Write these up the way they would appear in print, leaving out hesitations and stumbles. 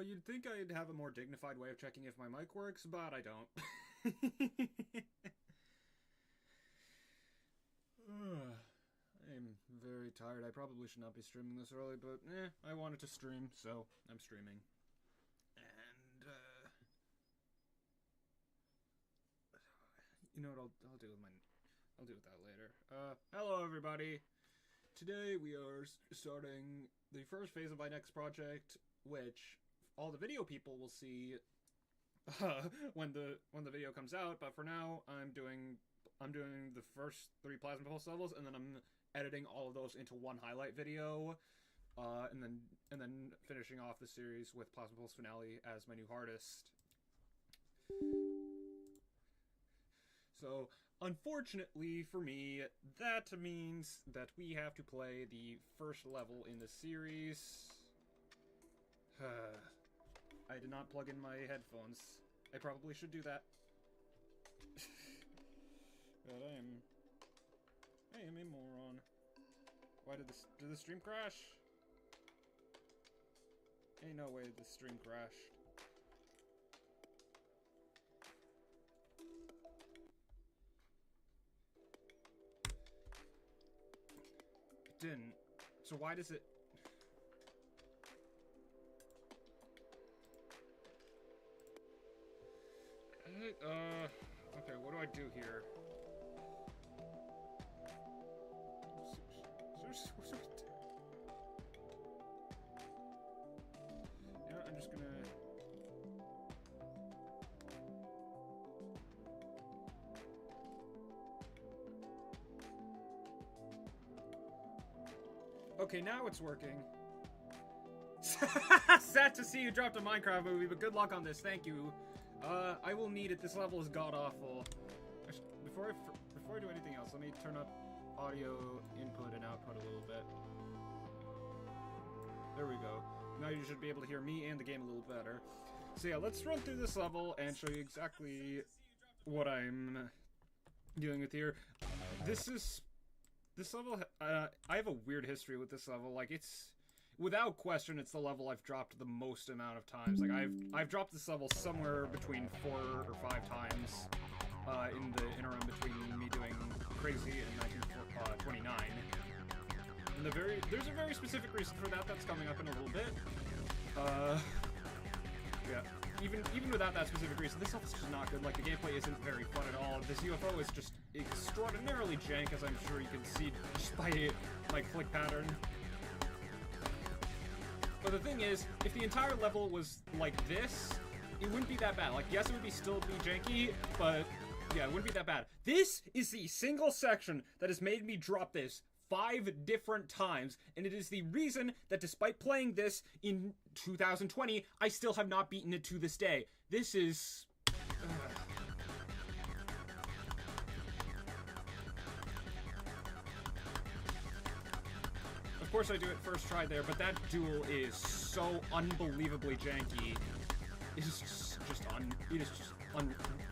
You'd think I'd have a more dignified way of checking if my mic works, but I don't. I'm very tired. I probably should not be streaming this early, but I wanted to stream, so I'm streaming. And, you know what, I'll deal with that later. Hello everybody! Today we are starting the first phase of my next project, which all the video people will see when the video comes out, but for now I'm doing the first 3 Plasma Pulse levels, and then I'm editing all of those into one highlight video, and then finishing off the series with Plasma Pulse Finale as my new hardest. So, unfortunately for me, that means that we have to play the first level in the series. I did not plug in my headphones. I probably should do that. But I am a moron. Why did the stream crash? Ain't no way the stream crashed. It didn't. So why does it... Okay, what do I do here? Yeah, I'm just gonna... Okay, now it's working. Sad to see you dropped a Minecraft movie, but good luck on this, thank you. I will need it. This level is god-awful. Before I do anything else, let me turn up audio input and output a little bit. There we go. Now you should be able to hear me and the game a little better. So yeah, let's run through this level and show you exactly what I'm dealing with here. This level, I have a weird history with this level. Like, it's... Without question, it's the level I've dropped the most amount of times. Like, I've dropped this level somewhere between 4 or 5 times in the interim between me doing Crazy and 1929. And there's a very specific reason for that that's coming up in a little bit. Yeah. Even without that specific reason, this level's just not good. Like, the gameplay isn't very fun at all. This UFO is just extraordinarily jank, as I'm sure you can see just by my click pattern. But the thing is, if the entire level was like this, it wouldn't be that bad. Like, yes, it would still be janky, but yeah, it wouldn't be that bad. This is the single section that has made me drop this 5 different times, and it is the reason that despite playing this in 2020, I still have not beaten it to this day. This is... Of course I do it first try there, but that duel is so unbelievably janky. It is just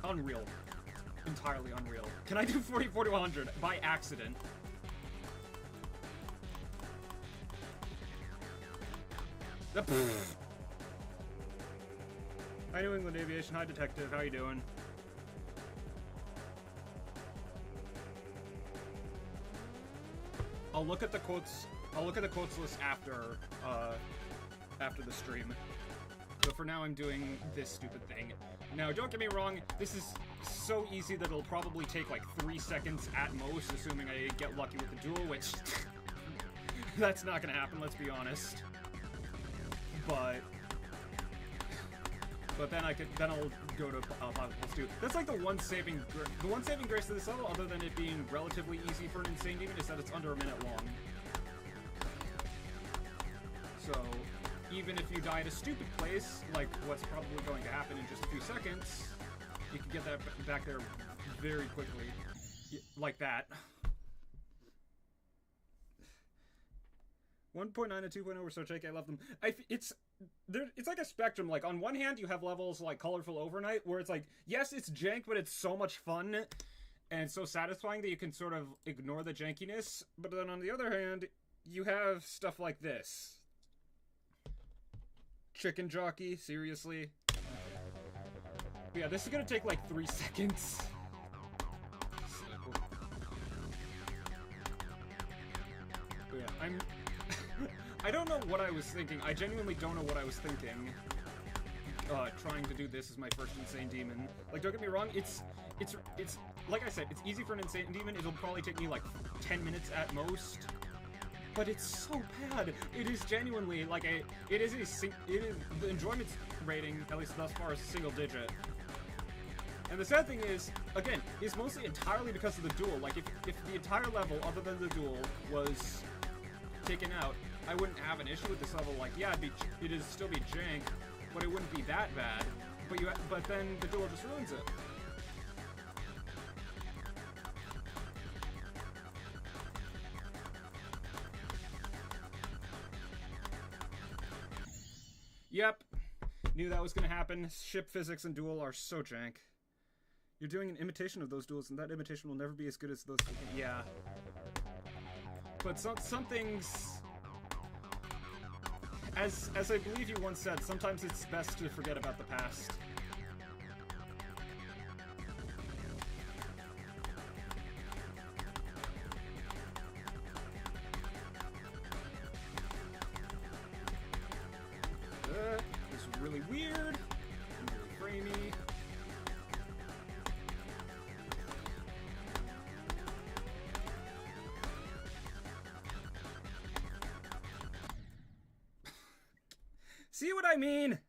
unreal. Entirely unreal. Can I do 40-100 by accident? Hi, New England Aviation. Hi, Detective. How you doing? I'll look at the quotes list after the stream. But for now, I'm doing this stupid thing. Now, don't get me wrong, this is so easy that it'll probably take like 3 seconds at most, assuming I get lucky with the duel, which that's not gonna happen, let's be honest. But then I'll go to Plasma Pulse 2. That's like the one saving grace of this level, other than it being relatively easy for an insane demon, is that it's under a minute long. So even if you die at a stupid place, like what's probably going to happen in just a few seconds, you can get that back there very quickly, like that. 1.9 and 2.0 were so janky, I love them. It's like a spectrum. Like, on one hand, you have levels like Colorful Overnight, where it's like, yes, it's jank, but it's so much fun and so satisfying that you can sort of ignore the jankiness. But then on the other hand, you have stuff like this. chicken jockey, seriously? But yeah, this is gonna take like 3 seconds. So. But yeah, I don't know what I was thinking. I genuinely don't know what I was thinking. Trying to do this as my first Insane Demon. Like, don't get me wrong, it's like I said, it's easy for an Insane Demon. It'll probably take me like 10 minutes at most. But it's so bad. It is genuinely like the enjoyment rating, at least thus far, is a single digit. And the sad thing is, again, it's mostly entirely because of the duel. Like, if the entire level, other than the duel, was taken out, I wouldn't have an issue with this level. Like, yeah, it'd still be jank, but it wouldn't be that bad. But then the duel just ruins it. Yep. Knew that was gonna happen. Ship physics and duel are so jank. You're doing an imitation of those duels, and that imitation will never be as good as those. Yeah. But some things, as I believe you once said, sometimes it's best to forget about the past. This is really weird. Really framey. See what I mean?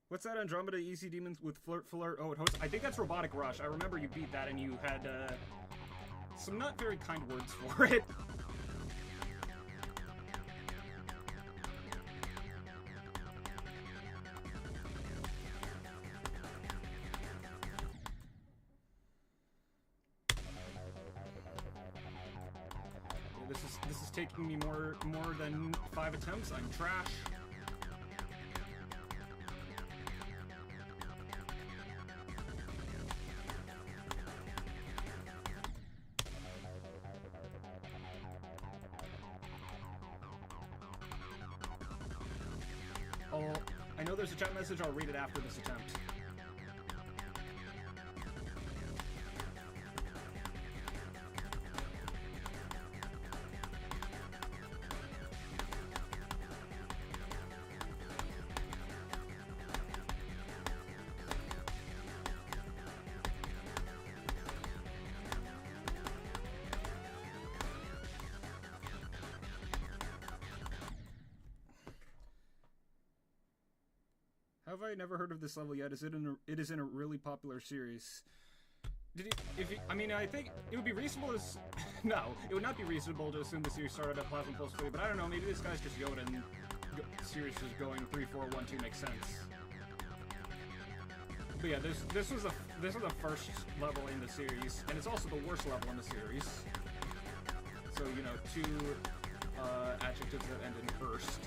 What's that Andromeda Easy Demons with Flirt? Oh, it hosts. I think that's Robotic Rush. I remember you beat that and you had some not very kind words for it. This is taking me more than 5 attempts. I'm trash. I know there's a chat message. I'll read it after this attempt. Have I never heard of this level yet? It is in a really popular series. I mean, I think it would be reasonable to... No, it would not be reasonable to assume the series started at Plasma Pulse 3, but I don't know, maybe this guy's just Yoda and series is going 3, 4, 1, 2 makes sense. But yeah, this was the first level in the series, and it's also the worst level in the series. So, you know, 2 adjectives that end in first.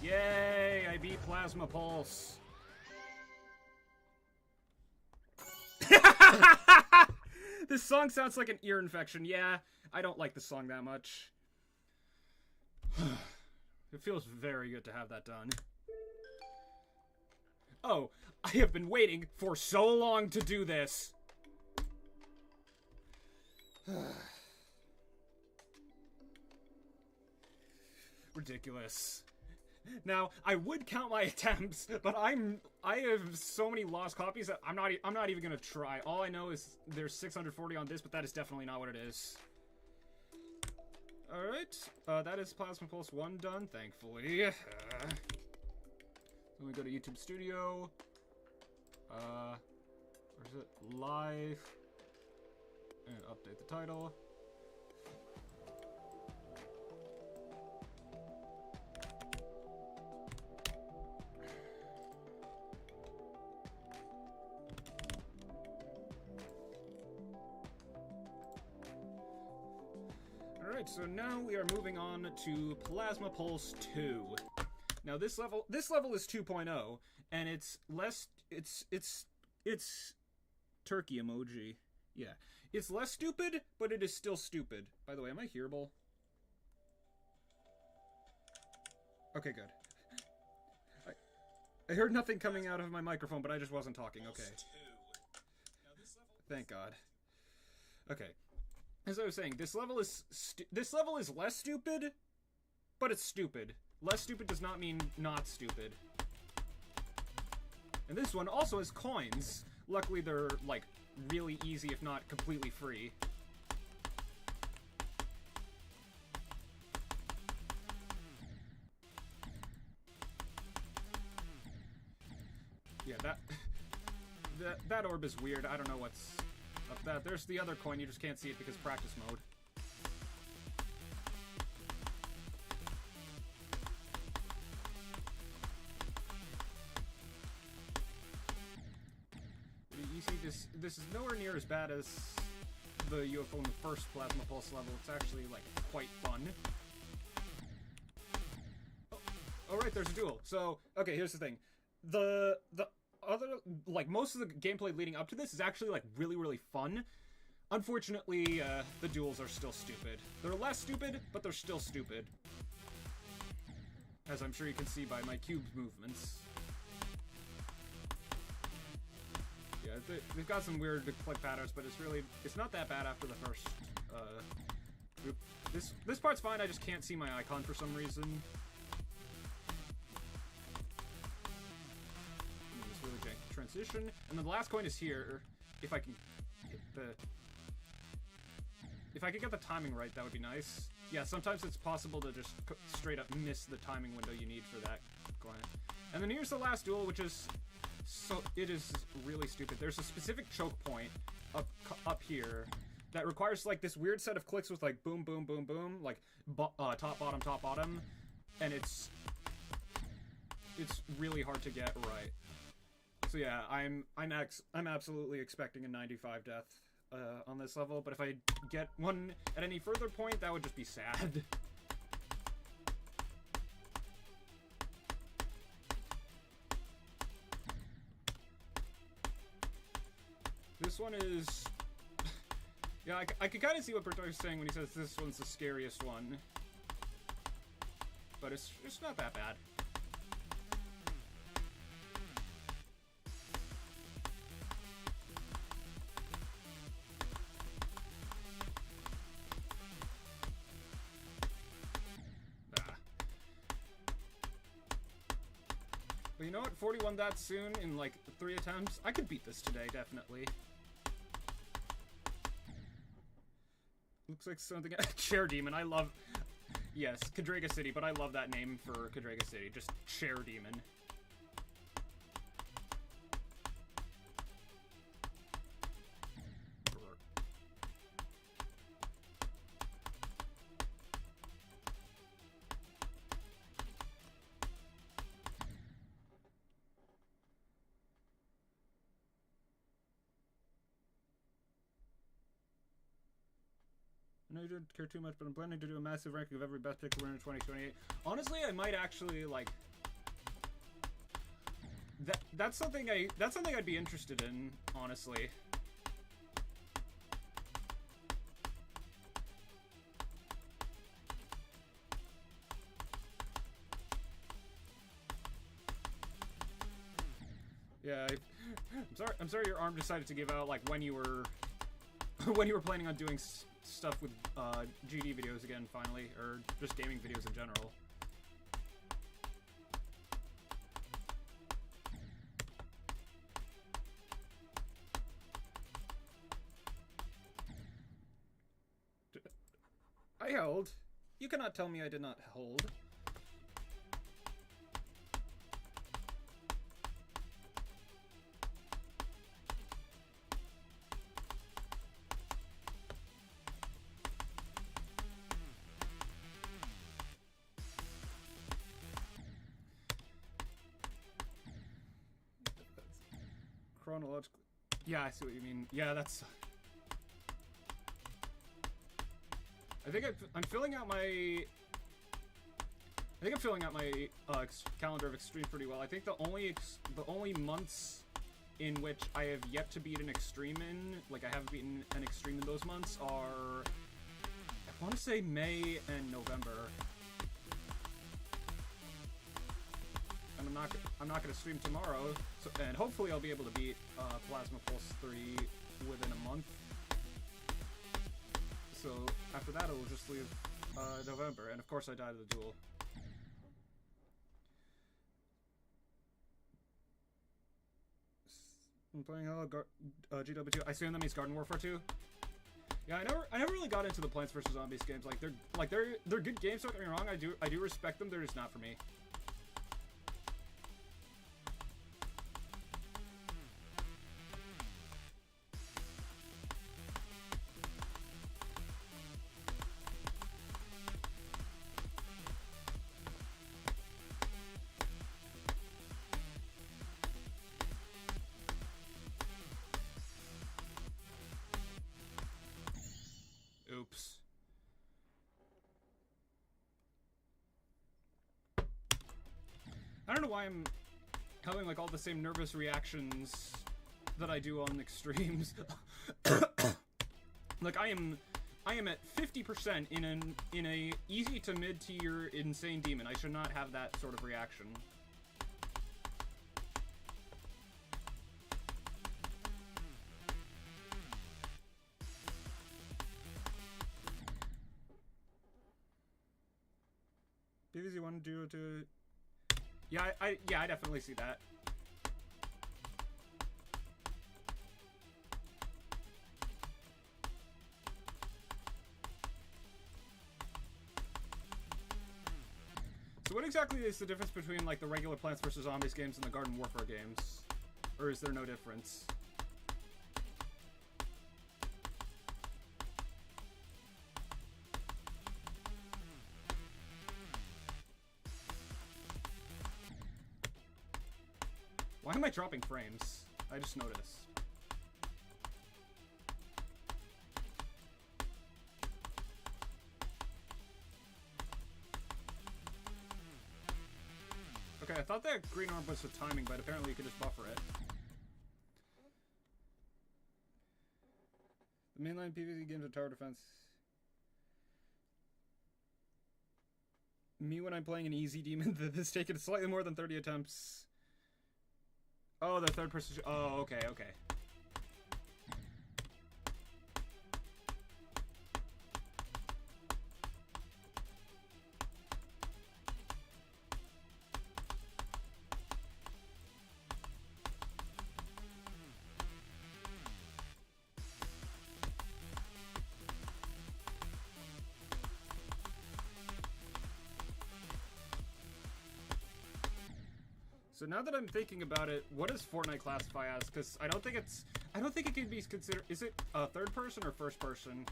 Yay! I beat Plasma Pulse. This song sounds like an ear infection. Yeah, I don't like the song that much. It feels very good to have that done. Oh, I have been waiting for so long to do this. Ridiculous. Now, I would count my attempts, but I have so many lost copies that I'm not even gonna try. All I know is there's 640 on this, but that is definitely not what it is. Alright, that is Plasma Pulse 1 done, thankfully. Let me go to YouTube Studio. Where is it? Live. And update the title. Alright, so now we are moving on to Plasma Pulse 2. Now this level is 2.0, and it's less, it's turkey emoji. Yeah. It's less stupid, but it is still stupid. By the way, am I hearable? Okay, good. I heard nothing coming out of my microphone, but I just wasn't talking. Okay. Thank God. Okay. As I was saying, this level is less stupid, but it's stupid. Less stupid does not mean not stupid. And this one also has coins. Luckily, they're, like, really easy, if not completely free. Yeah, that orb is weird. I don't know what's up that. There's the other coin, you just can't see it because practice mode. You see, this is nowhere near as bad as the UFO in the first Plasma Pulse level. It's actually, like, quite fun. Oh, right, there's a duel. So, okay, here's the thing. The other, like, most of the gameplay leading up to this is actually, like, really, really fun. Unfortunately, the duels are still stupid. They're less stupid, but they're still stupid. As I'm sure you can see by my cube's movements. Yeah, they've got some weird click patterns, but it's not that bad after the first, group. This part's fine, I just can't see my icon for some reason. This really janky transition. And then the last coin is here. If I can hit if I could get the timing right, that would be nice. Yeah, sometimes it's possible to just straight up miss the timing window you need for that coin. And then here's the last duel, which is... So, it is really stupid. There's a specific choke point up here that requires, like, this weird set of clicks with, like, boom, boom, boom, boom, like, top, bottom, and it's really hard to get right. So yeah, I'm absolutely expecting a 95 death on this level, but if I get one at any further point, that would just be sad. This one is... Yeah, I can kind of see what Berto's saying when he says this one's the scariest one. But it's not that bad. But you know what? 41 that soon in like 3 attempts? I could beat this today, definitely. Looks like something... Chair Demon, I love... Yes, Kadrega City, but I love that name for Kadrega City. Just Chair Demon. I know you don't care too much, but I'm planning to do a massive ranking of every best pixel winner in 2028. Honestly, I might actually, like... That's something I'd be interested in, honestly. Yeah, I'm sorry your arm decided to give out, like, when you were planning on doing stuff with GD videos again, finally, or just gaming videos in general. I held. You cannot tell me I did not hold. Chronological. Yeah, I see what you mean. Yeah, that's... I think I'm filling out my... I think I'm filling out my calendar of extreme pretty well. I think the only months in which I have yet to beat an extreme in, like I haven't beaten an extreme in those months, are, I want to say May and November. And I'm not gonna stream tomorrow, so, and hopefully I'll be able to beat Plasma Pulse 3 within a month. So after that, it'll just leave November, and of course I died of the duel. I'm playing GW2. I assume that means Garden Warfare 2. Yeah, I never really got into the Plants vs Zombies games. Like they're good games. Don't get me wrong. I do respect them. They're just not for me. Oops. I don't know why I'm having like all the same nervous reactions that I do on extremes. Like I am at 50% in a easy to mid tier insane demon. I should not have that sort of reaction. PvZ 1 duo to... Yeah, I definitely see that. So what exactly is the difference between like the regular Plants vs Zombies games and the Garden Warfare games? Or is there no difference? Why am I dropping frames? I just noticed. Okay, I thought that green orb was for timing, but apparently you could just buffer it. The mainline PvZ games are tower defense. Me when I'm playing an easy demon that has taken slightly more than 30 attempts. Oh, the third person. Oh, okay, okay. So now that I'm thinking about it, what does Fortnite classify as? Because I don't think it can be considered. Is it third person or first person?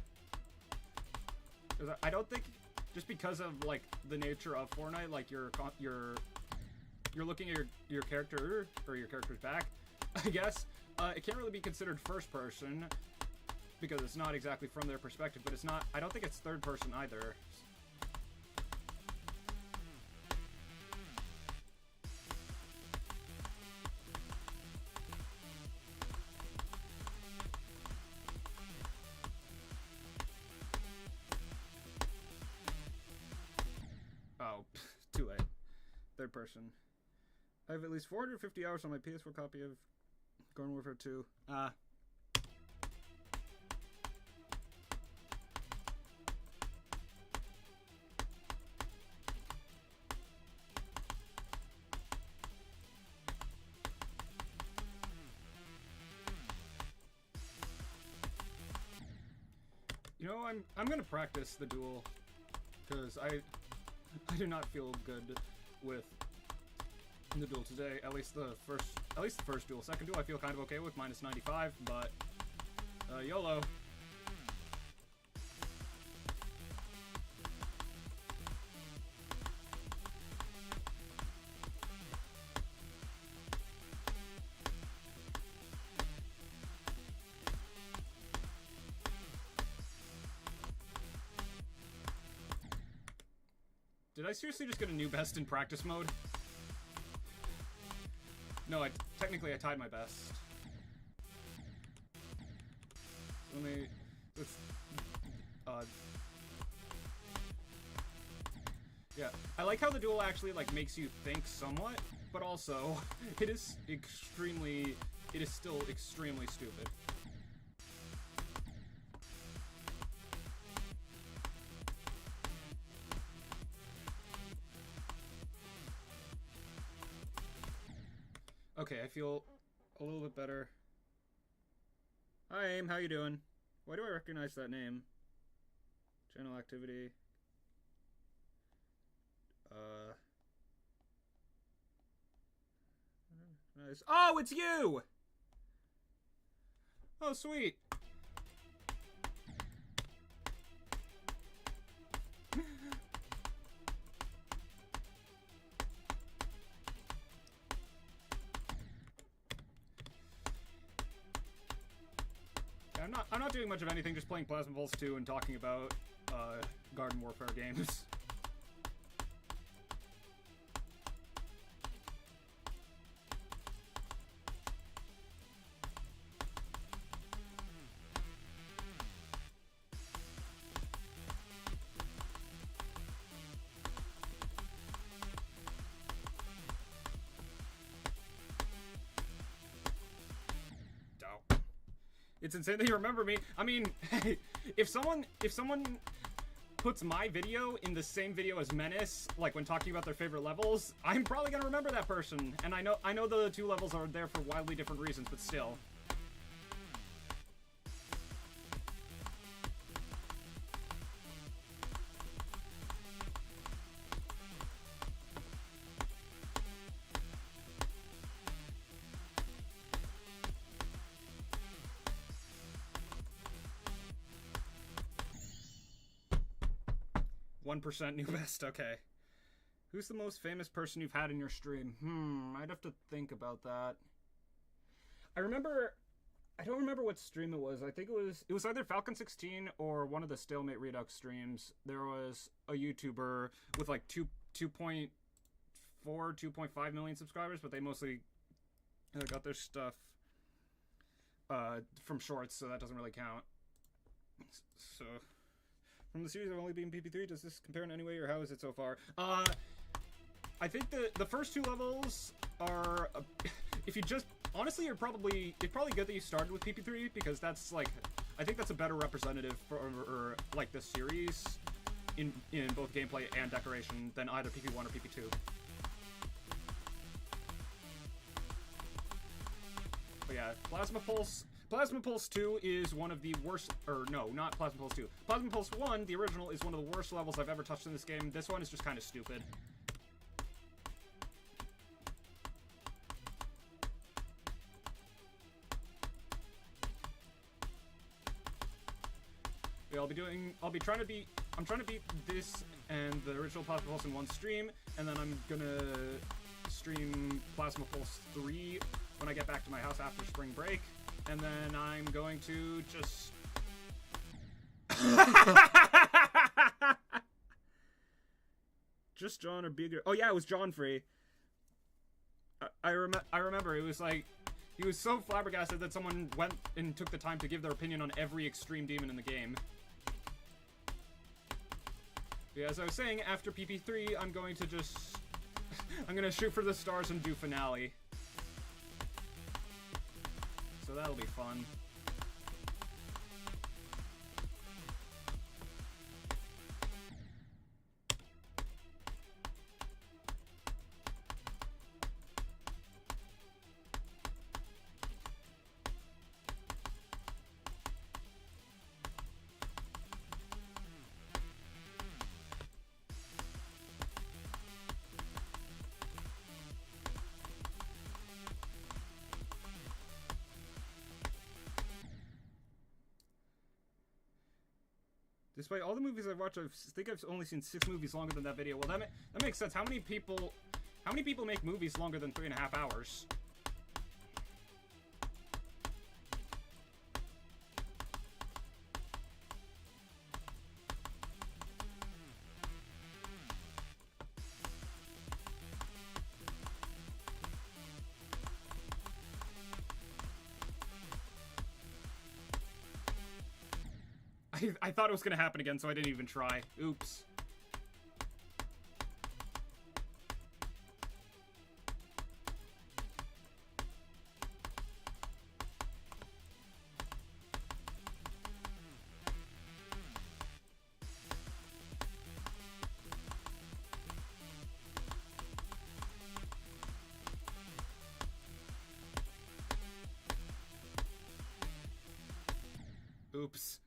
Because I don't think, just because of like the nature of Fortnite, like you're looking at your character or your character's back, I guess. It can't really be considered first person because it's not exactly from their perspective. But it's not. I don't think it's third person either. Too late. Third person. I have at least 450 hours on my PS4 copy of Garden Warfare 2. You know, I'm gonna practice the duel because I do not feel good with the duel today. At least the first duel. Second duel I feel kind of okay with, minus 95, but YOLO. Did I seriously just get a new best in practice mode? No, technically I tied my best. Let's, yeah. I like how the duel actually, like, makes you think somewhat, but also, it is still extremely stupid. Okay, I feel a little bit better. Hi, Aim, how you doing? Why do I recognize that name? Channel activity. Nice. Oh, it's you! Oh, sweet. I'm not doing much of anything, just playing Plasma Pulse 2 and talking about Garden Warfare games. It's insane that you remember me. I mean, if someone puts my video in the same video as Menace, like when talking about their favorite levels, I'm probably gonna remember that person. And I know the two levels are there for wildly different reasons, but still. %, new best, okay. Who's the most famous person you've had in your stream? I'd have to think about that. I don't remember what stream it was. I think it was either Falcon16 or one of the Stalemate Redux streams. There was a YouTuber with like 2.4, 2.5 million subscribers, but they mostly got their stuff from shorts, so that doesn't really count. So... From the series, I've only been PP3. Does this compare in any way, or how is it so far? I think the first two levels are, if you just honestly, it's probably good that you started with PP3 because that's like, I think that's a better representative for like the series in both gameplay and decoration than either PP1 or PP2. But yeah, Plasma Pulse 2 is one of the worst, or no, not Plasma Pulse 2. Plasma Pulse 1, the original, is one of the worst levels I've ever touched in this game. This one is just kind of stupid. Yeah, I'm trying to beat this and the original Plasma Pulse in one stream, and then I'm gonna stream Plasma Pulse 3 when I get back to my house after spring break. And then I'm going to just... Just John or bigger... Oh yeah, it was John Free. I remember, it was like... He was so flabbergasted that someone went and took the time to give their opinion on every extreme demon in the game. But yeah, as I was saying, after PP3, I'm going to just... I'm gonna shoot for the stars and do finale. So that'll be fun. Despite all the movies I've watched, I think I've only seen 6 movies longer than that video. Well, that makes sense. How many people make movies longer than 3.5 hours? I thought it was gonna happen again, so I didn't even try. Oops. Oops.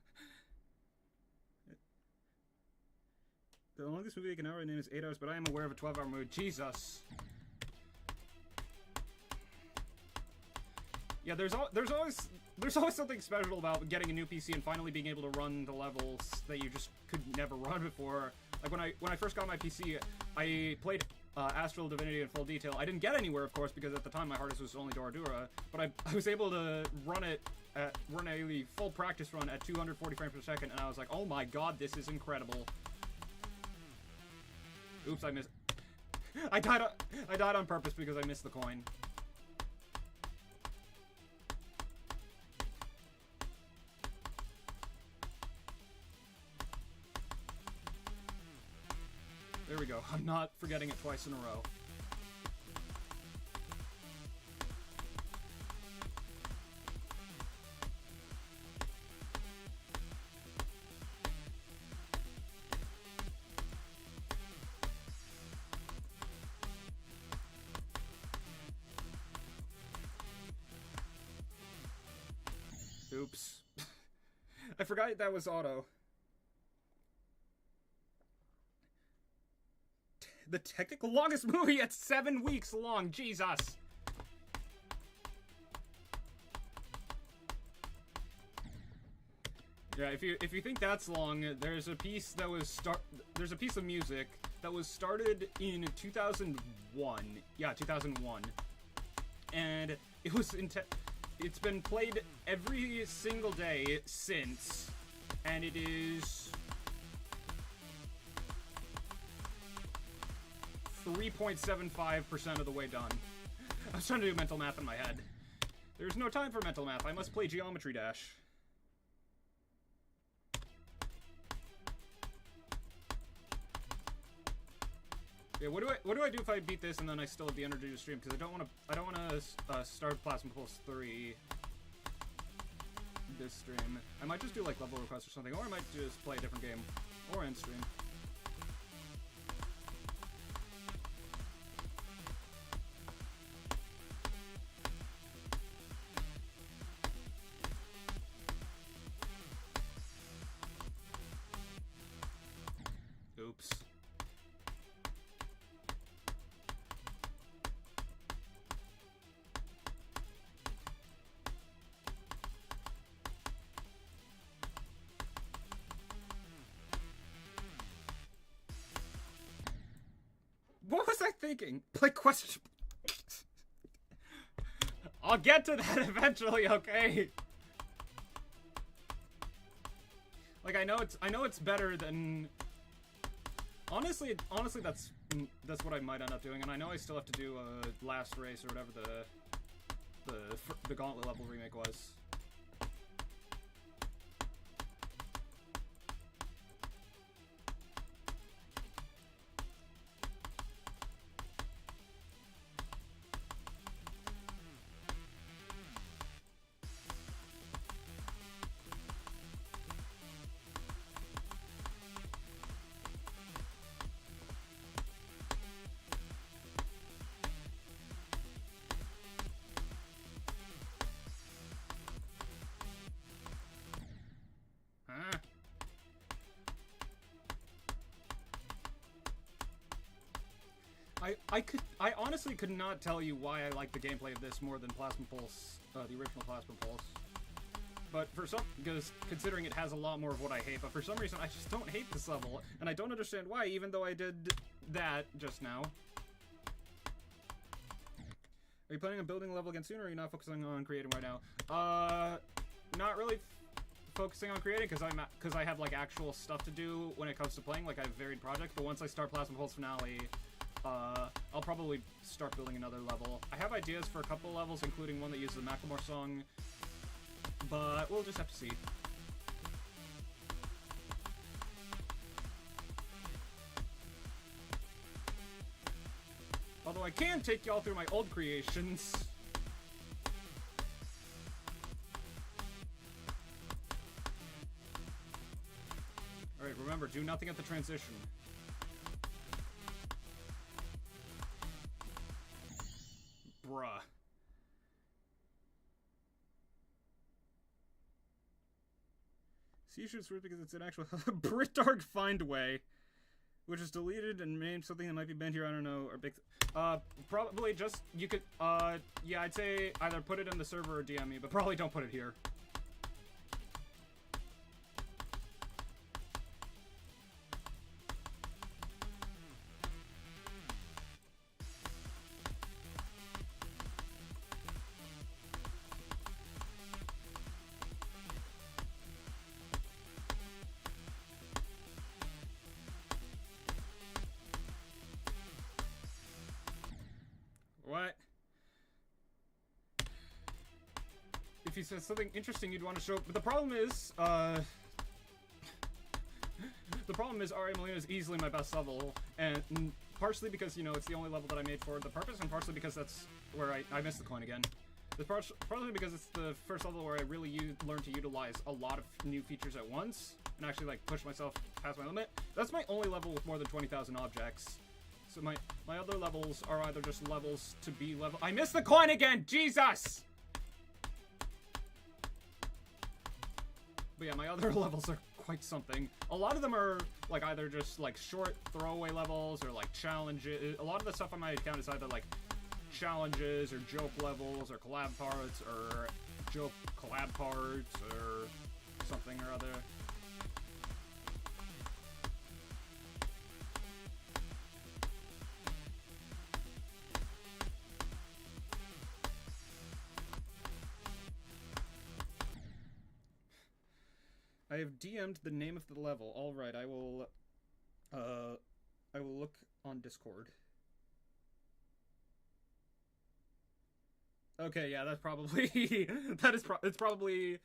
The longest movie I can ever name is 8 hours, but I am aware of a 12-hour movie. Jesus. Yeah, there's always something special about getting a new PC and finally being able to run the levels that you just could never run before. Like when I first got my PC, I played Astral Divinity in full detail. I didn't get anywhere, of course, because at the time my hardest was only Doradura, but I was able to run a full practice run at 240 frames per second, and I was like, oh my god, this is incredible. Oops, I missed. I died on purpose because I missed the coin. There we go. I'm not forgetting it twice in a row. Oops. I forgot that was auto. The technical longest movie at 7 weeks long. Jesus. Yeah, if you think that's long, there's a piece that was there's a piece of music that was started in 2001. Yeah, 2001. And it was it's been played every single day since, and it is 3.75% of the way done. I was trying to do mental math in my head. There's no time for mental math. I must play Geometry Dash. Yeah, what do I do if I beat this and then I still have the energy to stream? Because I don't want to start Plasma Pulse 3 this stream. I might just do like level requests or something, or I might just play a different game or end stream. Oops. What was I thinking? Play question. I'll get to that eventually, okay? Like I know it's better than honestly that's what I might end up doing, and I know I still have to do a last race or whatever the Gauntlet level remake was. I honestly could not tell you why I like the gameplay of this more than Plasma Pulse, the original Plasma Pulse. But because considering it has a lot more of what I hate, but for some reason I just don't hate this level, and I don't understand why, even though I did that just now. Are you planning on building a level again soon, or are you not focusing on creating right now? Not really focusing on creating, because I have like actual stuff to do when it comes to playing, like I have varied projects, but once I start Plasma Pulse Finale, I'll probably start building another level. I have ideas for a couple levels, including one that uses the Macklemore song, but we'll just have to see. Although I can take y'all through my old creations. Alright, remember, do nothing at the transition. Bruh. Sea shoots weird because it's an actual Britdark Findway, which is deleted and named something that might be banned here. I don't know. Or big. Probably just you could. Yeah, I'd say either put it in the server or DM me, but probably don't put it here. What? If he says something interesting you'd want to show, but the problem is, RA Molina is easily my best level, and partially because, you know, it's the only level that I made for the purpose, and partially because that's where I missed the coin again. Partly because it's the first level where I really learned to utilize a lot of new features at once, and actually, like, push myself past my limit. That's my only level with more than 20,000 objects. So my other levels are either just levels to be level— I missed the coin again! Jesus! But yeah, my other levels are quite something. A lot of them are, like, either just, like, short throwaway levels or, like, challenges. A lot of the stuff on my account is either, like, challenges or joke levels or collab parts or joke collab parts or something or other. I have DM'd the name of the level. All right, I will look on Discord. Okay, yeah, that's probably it's probably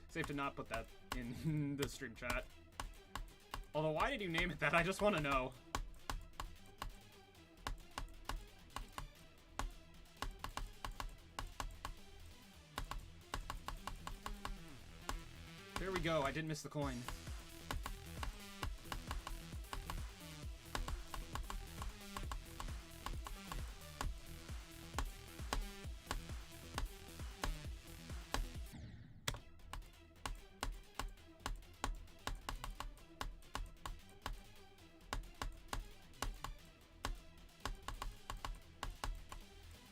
safe to not put that in the stream chat. Although, why did you name it that? I just want to know. There we go, I didn't miss the coin.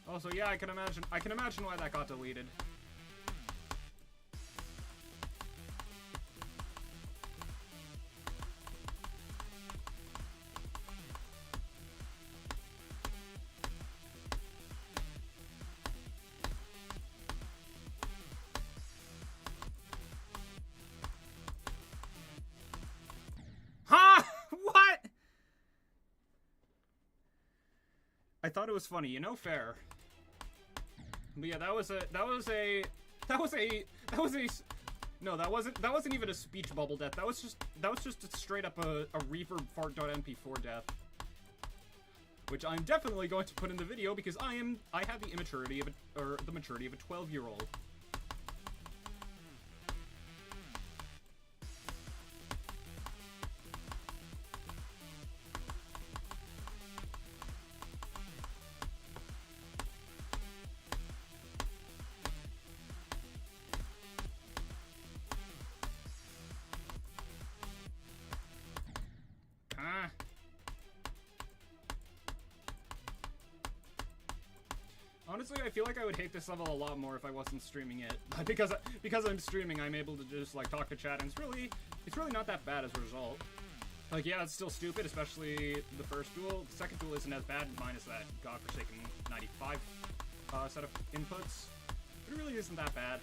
Also, yeah, I can imagine why that got deleted. I thought it was funny, you know, fair. But yeah, that wasn't even a speech bubble death. That was just straight up a reverb fart.mp4 death. Which I'm definitely going to put in the video because I have the maturity of a 12-year-old. Honestly, I feel like I would hate this level a lot more if I wasn't streaming it. But because I'm streaming, I'm able to just, like, talk to chat, and it's really not that bad as a result. Like, yeah, it's still stupid, especially the first duel. The second duel isn't as bad, minus that godforsaken 95 set of inputs. It really isn't that bad.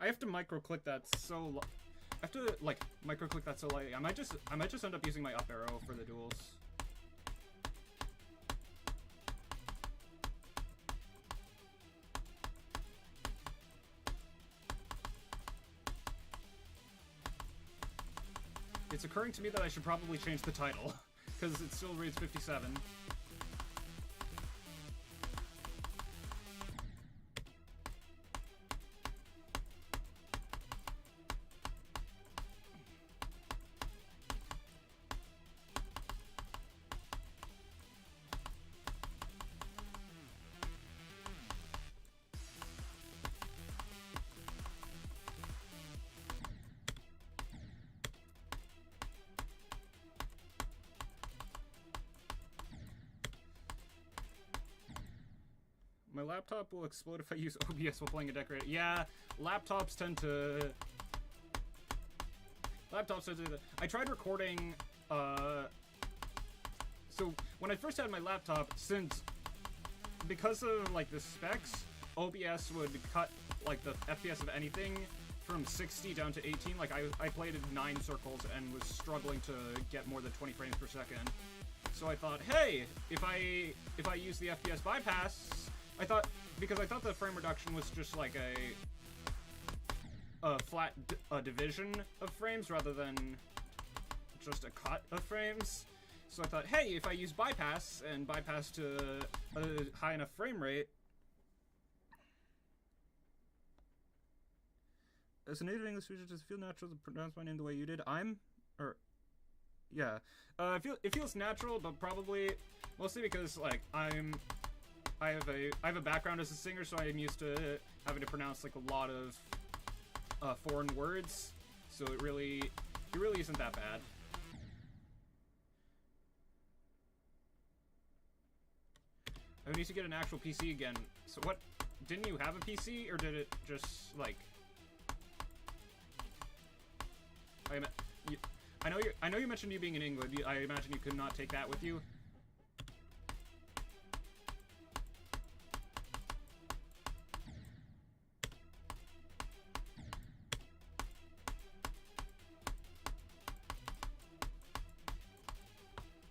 I have to micro-click that so I have to, like, micro-click that so lightly. I might just end up using my up arrow for the duels. It's occurring to me that I should probably change the title, because it still reads 57. My laptop will explode if I use OBS while playing a decorator. Yeah, laptops tend to do that. I tried recording, so when I first had my laptop, because of, like, the specs, OBS would cut, like, the FPS of anything from 60 down to 18. Like, I played at 9 circles and was struggling to get more than 20 frames per second. So I thought, hey, if I use the FPS bypass, because I thought the frame reduction was just like a flat division of frames rather than just a cut of frames. So I thought, hey, if I use bypass and bypass to a high enough frame rate. As a native English speaker, does it feel natural to pronounce my name the way you did? It feels natural, but probably mostly because, like, I have a background as a singer, so I'm used to having to pronounce, like, a lot of foreign words, so it really isn't that bad. I need to get an actual PC again. So what? Didn't you have a PC, or did it just, like? I know you mentioned you being in England. I imagine you could not take that with you.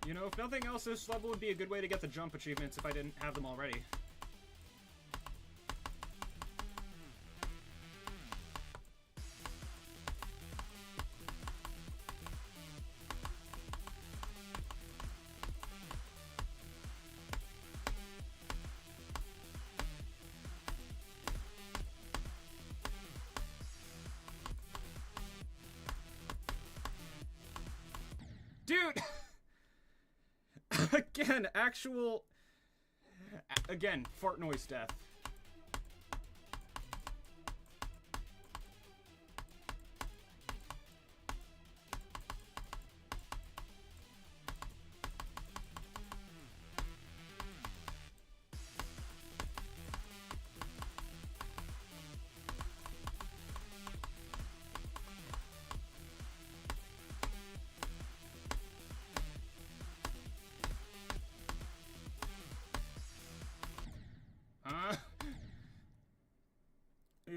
You know, if nothing else, this level would be a good way to get the jump achievements if I didn't have them already. Dude! Again, fart noise death.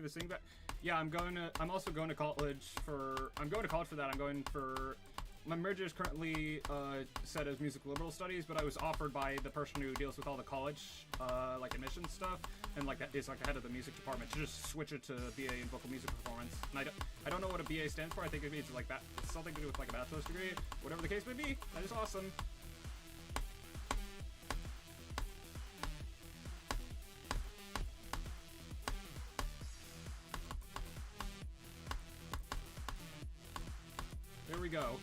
Sing back. Yeah, I'm also going to college for that. I'm going for my major is currently set as music liberal studies, but I was offered by the person who deals with all the college like admissions stuff and like is like the head of the music department to just switch it to BA in vocal music performance. And I don't know what a BA stands for. I think it means like it's something to do with like a bachelor's degree, whatever the case may be. That is awesome. There we go.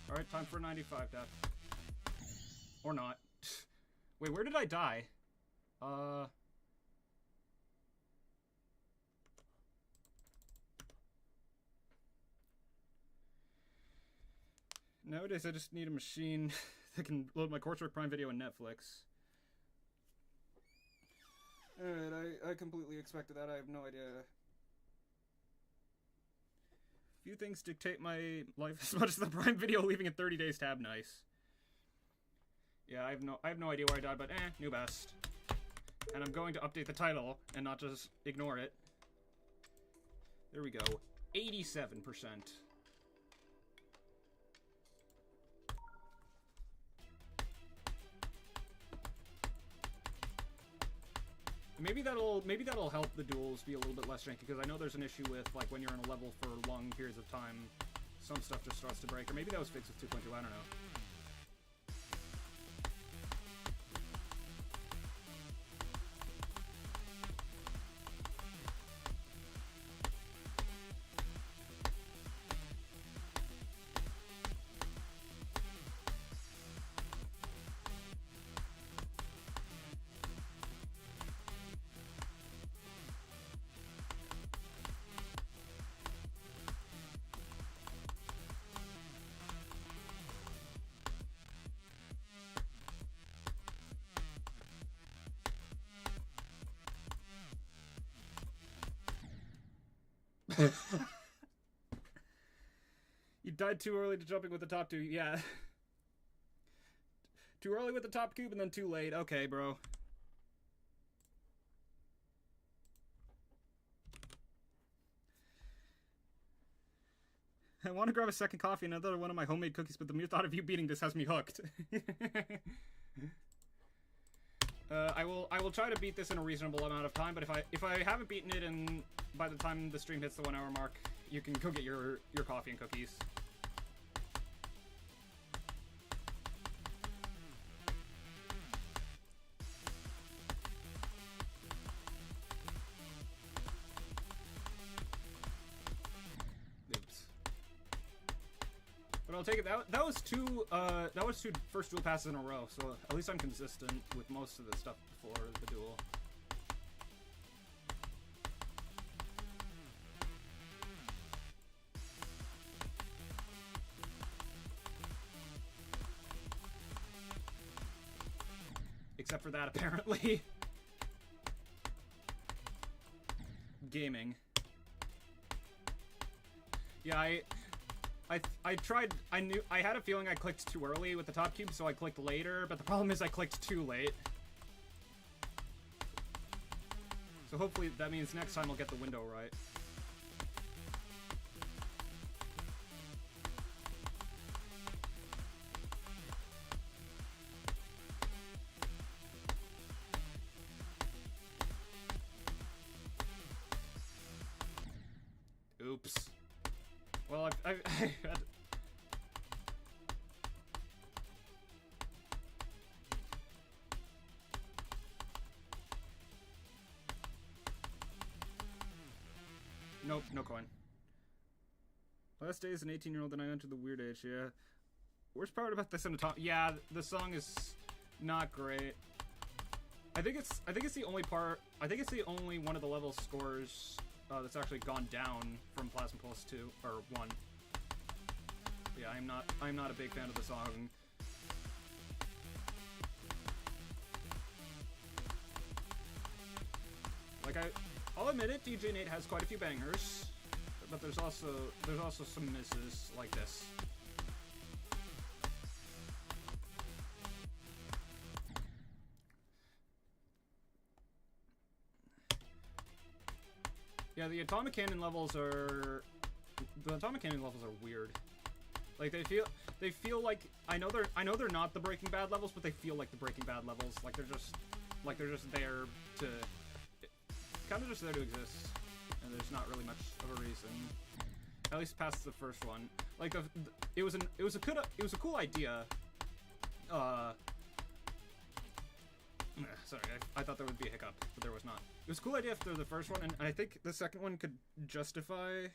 Alright, time for 95 death. Or not. Wait, where did I die? Nowadays, I just need a machine that can load my coursework, Prime Video, and Netflix. Alright, I completely expected that. I have no idea. Few things dictate my life as much as the Prime Video leaving a 30 days tab. Nice. Yeah, I have no idea where I died, but new best. And I'm going to update the title and not just ignore it. There we go. 87%. Maybe that'll help the duels be a little bit less janky, because I know there's an issue with, like, when you're on a level for long periods of time, some stuff just starts to break. Or maybe that was fixed with 2.2, I don't know. You died too early to jumping with the top two. Yeah. Too early with the top cube and then too late. Okay, bro. I want to grab a second coffee and another one of my homemade cookies, but the mere thought of you beating this has me hooked. I will try to beat this in a reasonable amount of time, but if I haven't beaten it and by the time the stream hits the 1 hour mark, you can go get your coffee and cookies. Oops. But I'll take it. That was two first duel passes in a row, so at least I'm consistent with most of the stuff before the duel. Except for that, apparently. Gaming. Yeah, I tried, I had a feeling I clicked too early with the top cube, so I clicked later, but the problem is I clicked too late. So hopefully that means next time I'll get the window right. Oops. Well, I've had... Nope, no coin. Last day as an 18-year-old, then I entered the weird age, yeah. Worst part about this in the top... Yeah, the song is not great. I think it's the only part... I think it's the only one of the level scores that's actually gone down from Plasma Pulse 2, or 1. Yeah, I'm not a big fan of the song. Like, I'll admit it, DJ Nate has quite a few bangers, but there's also some misses like this. Yeah, the Atomic Cannon levels are weird. Like they feel like I know they're not the Breaking Bad levels, but they feel like the Breaking Bad levels. Like they're just there to kind of just there to exist, and there's not really much of a reason. At least past the first one. Like it was a cool idea. Sorry, I thought there would be a hiccup, but there was not. It was a cool idea after the first one, and I think the second one could justify...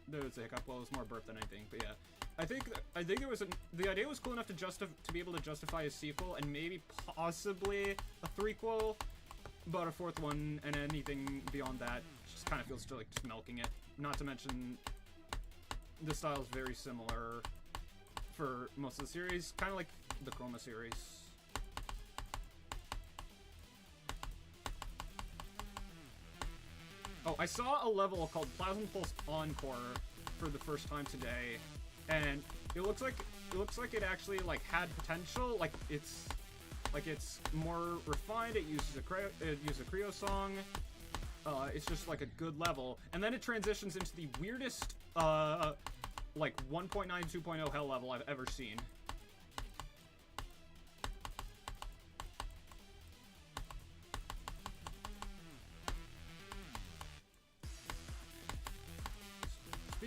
there was a hiccup. Well, it was more burp than anything, but yeah. I think there was the idea was cool enough to be able to justify a sequel, and maybe possibly a threequel, but a fourth one, and anything beyond that just kind of feels like just milking it. Not to mention, the style is very similar for most of the series, kind of like the Chroma series. Oh, I saw a level called Plasma Pulse Encore for the first time today, and it looks like it actually like had potential. Like it's more refined. It uses a Creo song. It's just like a good level, and then it transitions into the weirdest like 1.9 2.0 hell level I've ever seen.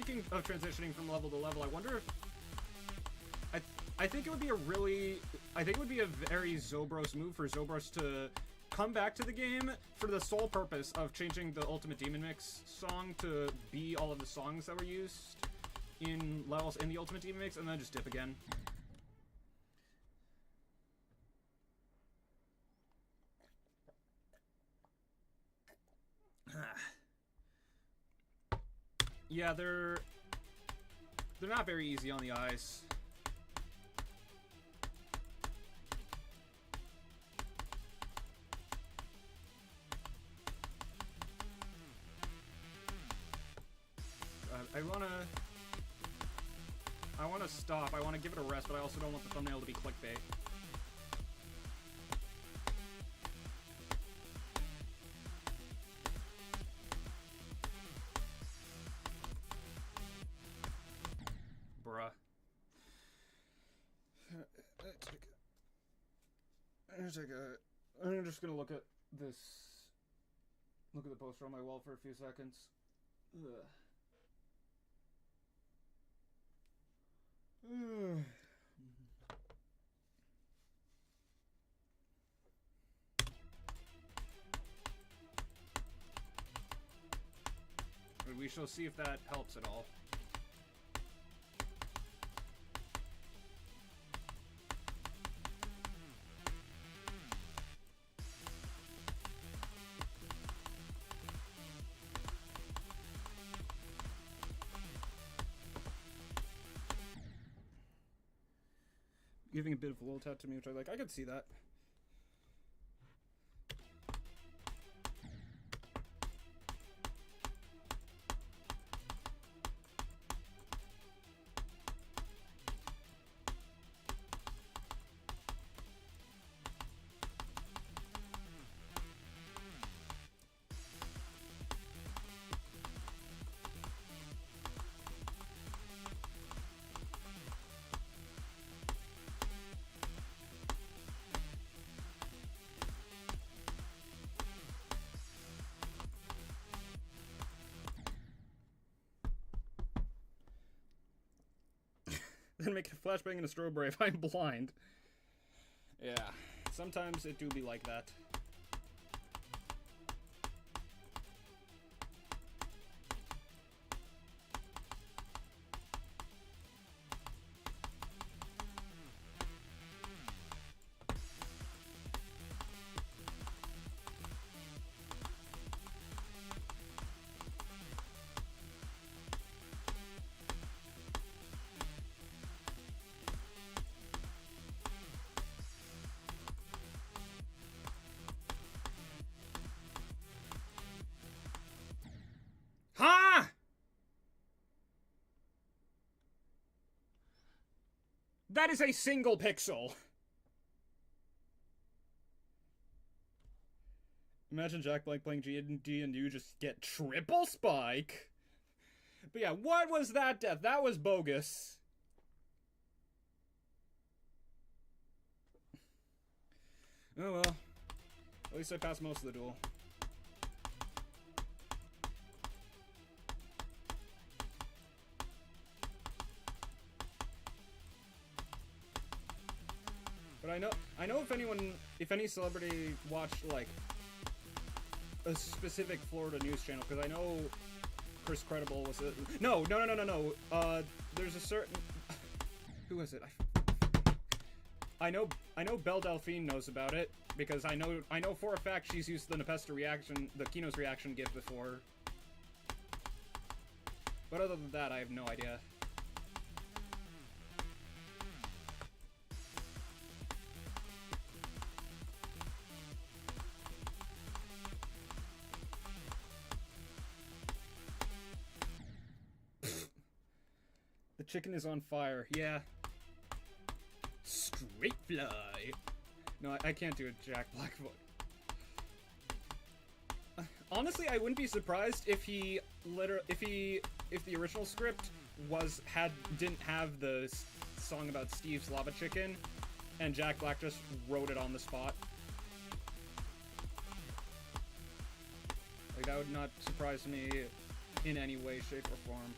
speaking of transitioning from level to level, I wonder if... I think it would be a really... I think it would be a very Zobros move for Zobros to come back to the game for the sole purpose of changing the Ultimate Demon Mix song to be all of the songs that were used in levels in the Ultimate Demon Mix, and then just dip again. Yeah, they're not very easy on the eyes. I wanna stop. I wanna give it a rest, but I also don't want the thumbnail to be clickbait. Bruh. I'm just gonna look at this. Look at the poster on my wall for a few seconds. Ugh. We shall see if that helps at all. Giving a bit of a little tap to me, which I like. I could see that. Then make a flashbang and a strobe ray if I'm blind. Yeah, sometimes it do be like that. That is a single pixel. Imagine Jack Black playing G&D and you just get triple spike. But yeah, what was that death? That was bogus. Oh well. At least I passed most of the duel. But I know if any celebrity watched, like, a specific Florida news channel, because I know Chris Credible was no, there's a certain, who is it? I know Belle Delphine knows about it, because I know for a fact she's used the Nepesta reaction, the Kino's reaction gif before. But other than that, I have no idea. The chicken is on fire. Yeah. Straight fly. No, I can't do a Jack Black voice. Honestly, I wouldn't be surprised if if the original script didn't have the song about Steve's lava chicken, and Jack Black just wrote it on the spot. Like, that would not surprise me in any way, shape, or form.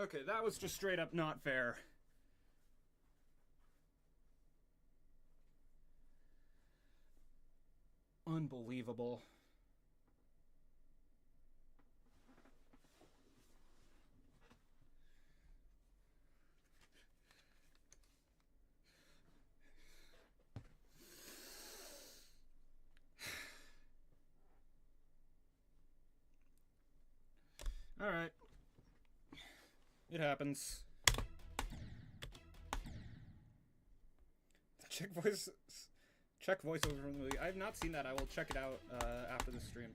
Okay, that was just straight up not fair. Unbelievable. Alright. It happens. Check voiceover from the movie. I have not seen that. I will check it out after the stream.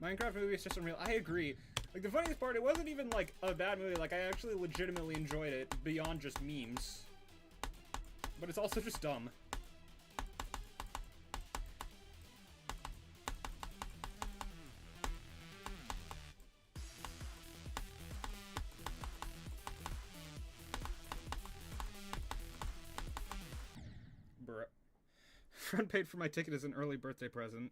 Minecraft movie is just unreal. I agree. Like, the funniest part, it wasn't even, like, a bad movie. Like, I actually legitimately enjoyed it beyond just memes. But it's also just dumb. Bruh. Friend paid for my ticket as an early birthday present.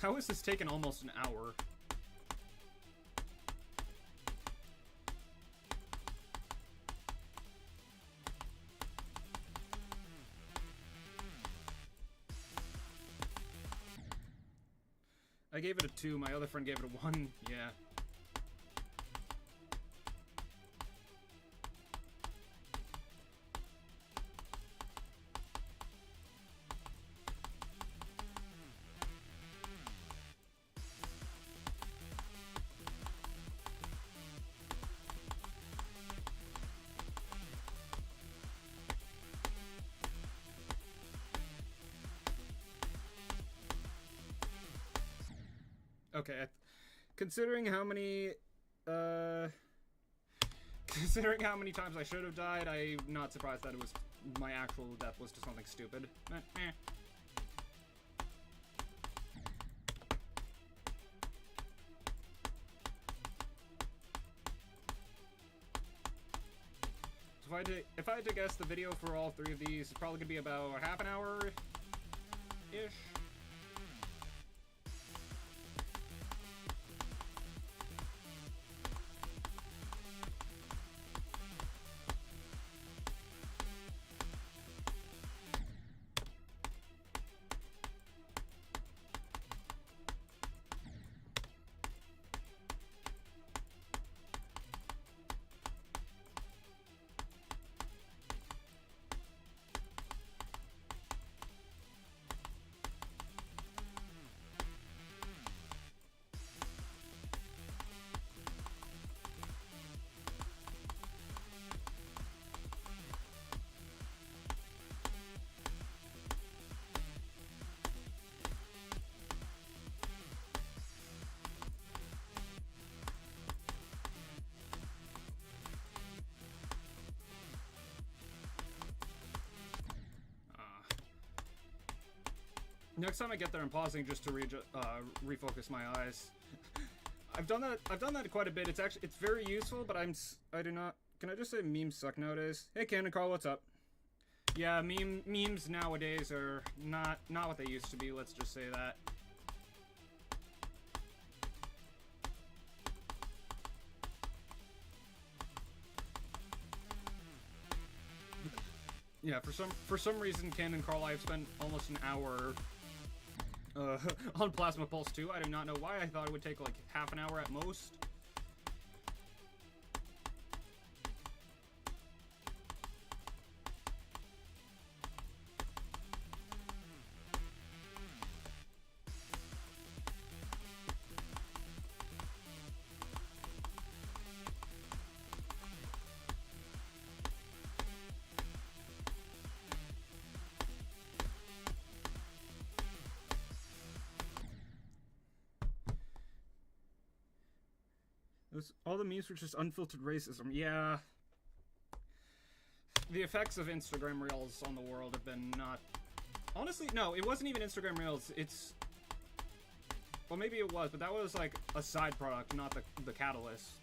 How is this taking almost an hour? I gave it a 2. My other friend gave it a 1. Yeah. Okay, considering how many times I should have died, I'm not surprised that it was my actual death was to something stupid. So if I had to guess, the video for all 3 of these is probably gonna be about half an hour-ish. Next time I get there, I'm pausing just to refocus my eyes. I've done that quite a bit. It's very useful, but I do not. Can I just say memes suck nowadays? Hey, KrmaL, what's up? Yeah, memes nowadays are not what they used to be. Let's just say that. Yeah, for some reason, KrmaL, I've spent almost an hour on Plasma Pulse 2. I do not know why. I thought it would take like half an hour at most. All the memes were just unfiltered racism. Yeah. The effects of Instagram Reels on the world have been not... Honestly, no, it wasn't even Instagram Reels. It's... Well, maybe it was, but that was like a side product, not the catalyst.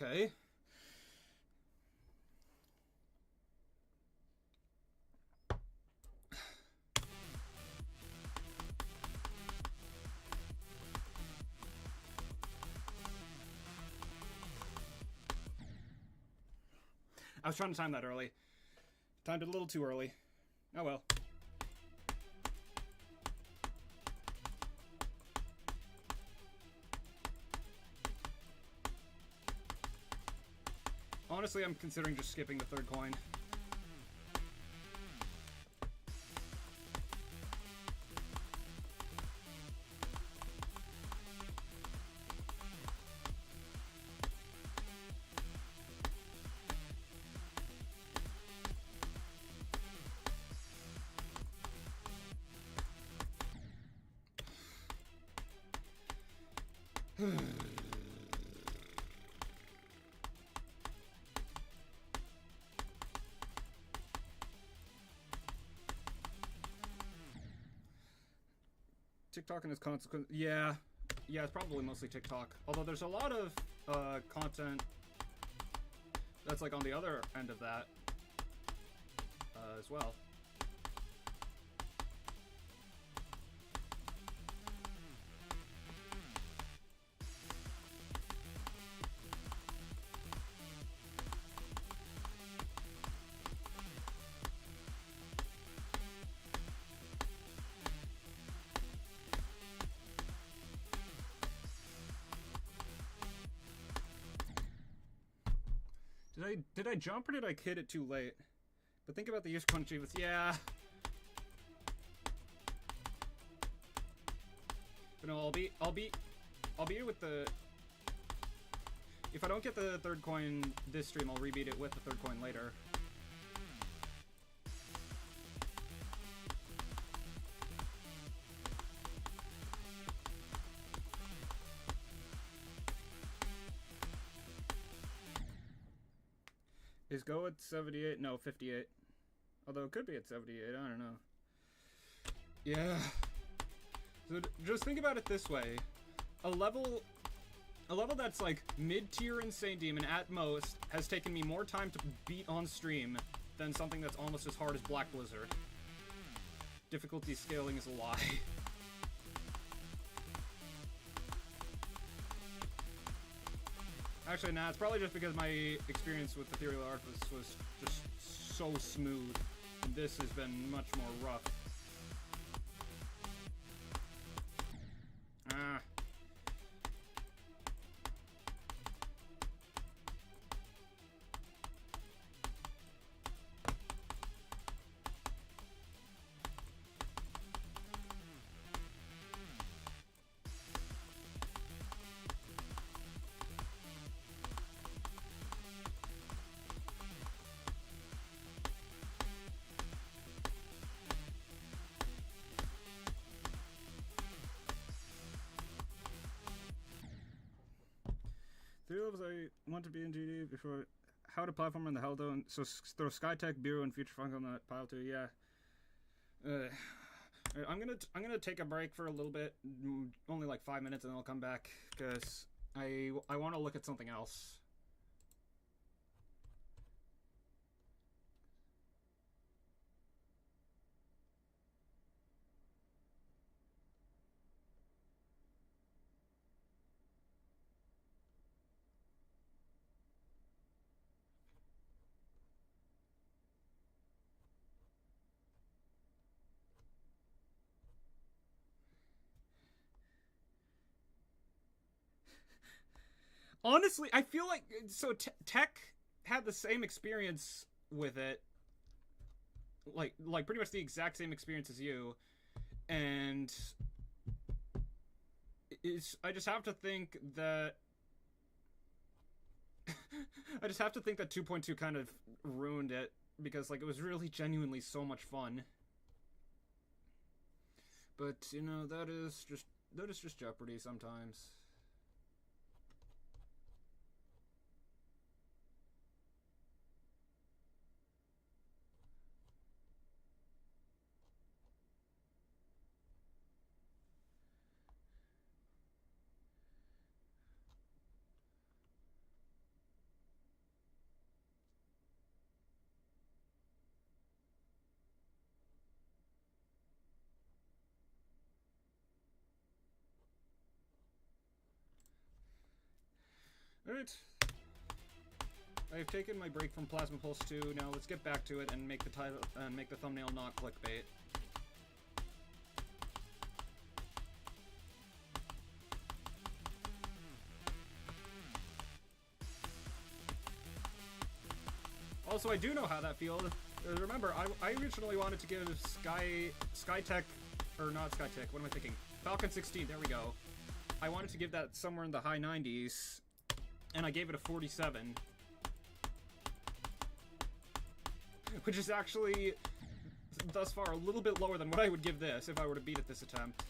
Okay. I was trying to time that early. Timed it a little too early. Oh well. Honestly, I'm considering just skipping the third coin. TikTok and its consequence. Yeah, it's probably mostly TikTok. Although there's a lot of content that's like on the other end of that as well. Did I jump or did I hit it too late? But think about the use achievements. Yeah. But no, I'll be with the. If I don't get the third coin this stream, I'll rebeat it with the third coin later. Is Go at 78? No, 58. Although it could be at 78, I don't know. Yeah. So just think about it this way. A level that's like mid-tier Insane Demon at most has taken me more time to beat on stream than something that's almost as hard as Black Blizzard. Difficulty scaling is a lie. Actually, nah, it's probably just because my experience with Ethereal Artifice was just so smooth. And this has been much more rough. Ah. Three levels I want to be in GD before. How to platform on the Hellstone. So throw Skytech, Bureau, and Future Funk on that pile too. Yeah. I'm gonna take a break for a little bit, only like 5 minutes, and then I'll come back because I want to look at something else. Honestly, I feel like so Tech had the same experience with it, like pretty much the exact same experience as you, and I just have to think that I just have to think that 2.2 kind of ruined it because like it was really genuinely so much fun. But you know that is just Jeopardy sometimes. Alright. I've taken my break from Plasma Pulse 2, now let's get back to it and make the title and make the thumbnail not clickbait. Also, I do know how that feels. Remember, I originally wanted to give Skytech, or not Skytech, what am I thinking? Falcon 16, there we go. I wanted to give that somewhere in the high 90s, and I gave it a 47. Which is actually, thus far, a little bit lower than what I would give this if I were to beat it this attempt.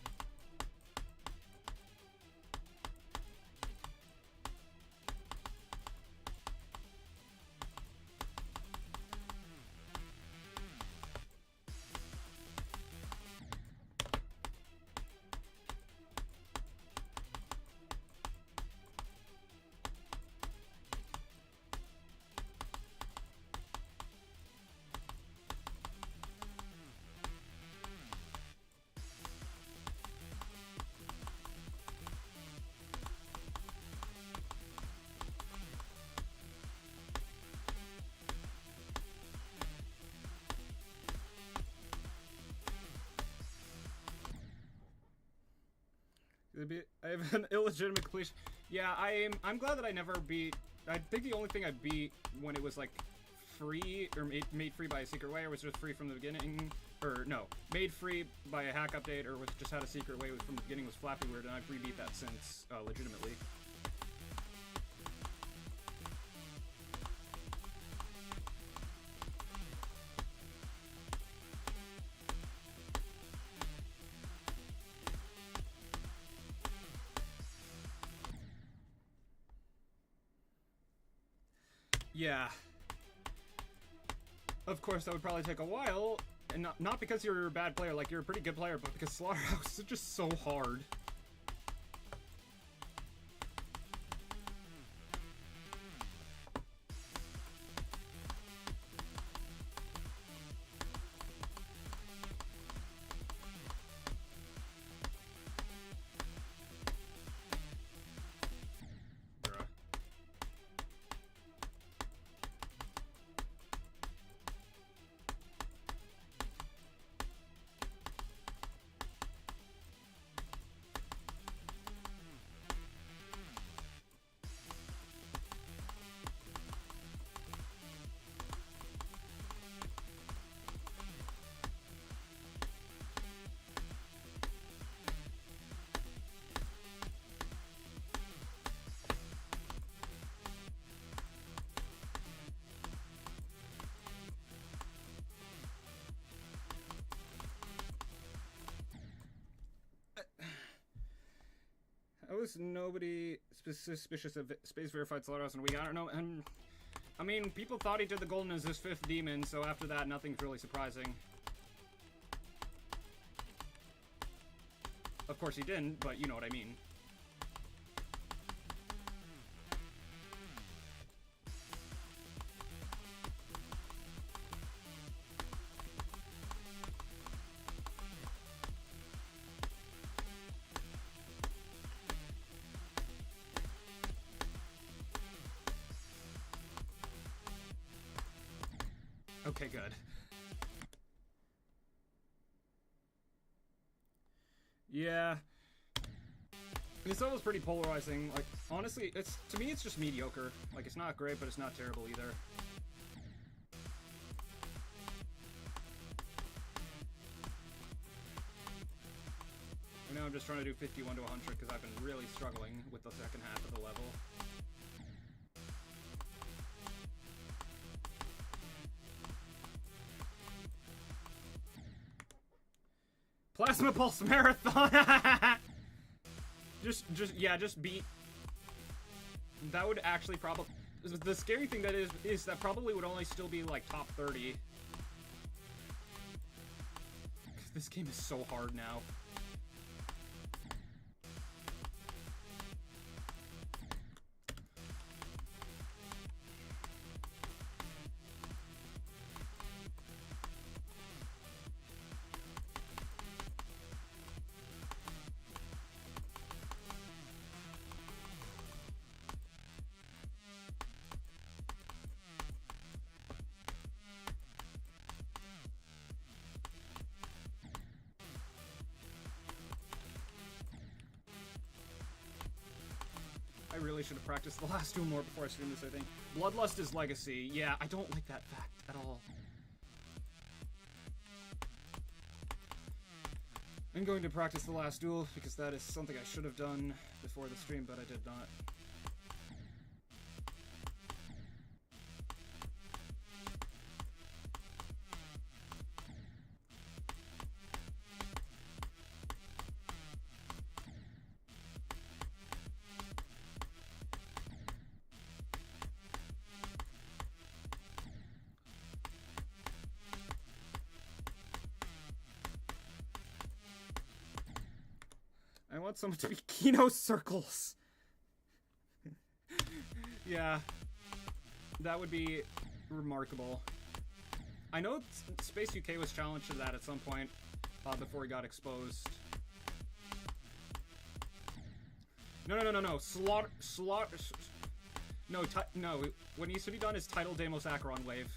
I have an illegitimate completion. Yeah, I'm glad that I never beat. I think the only thing I beat when it was like free or made free by a secret way, or was just free from the beginning, or no, made free by a hack update, or was just had a secret way from the beginning, was Flappy Weird, and I've rebeat that since legitimately. Yeah. Of course, that would probably take a while, and not because you're a bad player, like, you're a pretty good player, but because Slaughterhouse is just so hard. I was nobody suspicious of space verified Slaughterhouse in a week. I don't know. And I mean, people thought he did the golden as his 5th demon, so after that, nothing's really surprising. Of course he didn't, but you know what I mean. Okay, good. Yeah. This level's pretty polarizing. Like, honestly, to me, it's just mediocre. Like, it's not great, but it's not terrible either. And now I'm just trying to do 51 to 100 because I've been really struggling with the second half of the level. Plasma Pulse Marathon! just beat. That would actually probably. The scary thing that is that probably would only still be like top 30. This game is so hard now. really should have practiced the last duel more before I streamed this, I think. Bloodlust is Legacy. Yeah, I don't like that fact at all. I'm going to practice the last duel because that is something I should have done before the stream, but I did not. I want someone to be Kino Circles. Yeah, that would be remarkable. I know Space UK was challenged to that at some point before he got exposed. No. Slaughter. No, what needs to be done is Tidal Deimos Acheron Wave.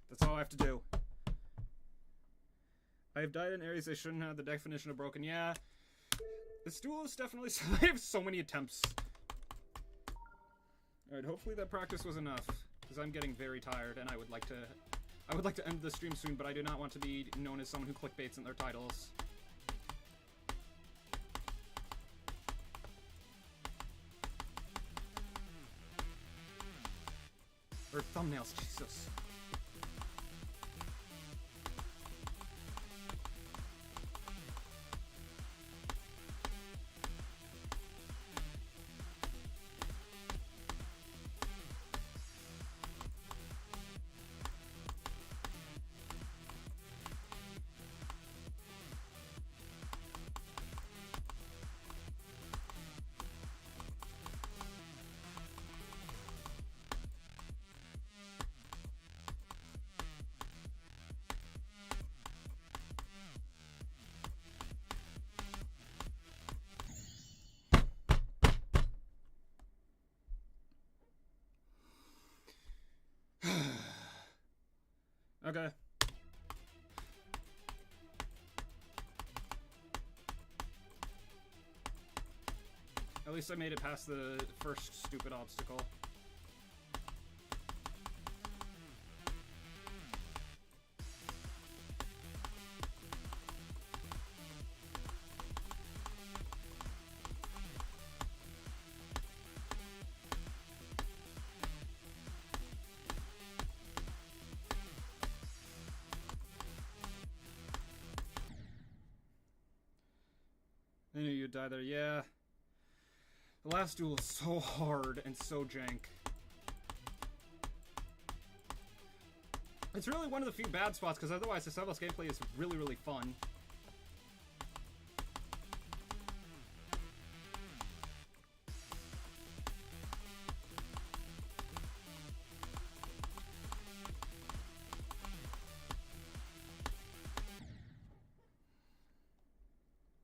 That's all I have to do. I have died in areas I shouldn't have. The definition of broken. Yeah. This duel is definitely... I have so many attempts. Alright, hopefully that practice was enough. Because I'm getting very tired and I would like to end the stream soon, but I do not want to be known as someone who clickbaits in their titles. Or thumbnails, Jesus. Okay. At least I made it past the first stupid obstacle. I knew you'd die there, yeah. The last duel is so hard and so jank. It's really one of the few bad spots, because otherwise the Sevelos gameplay is really, really fun.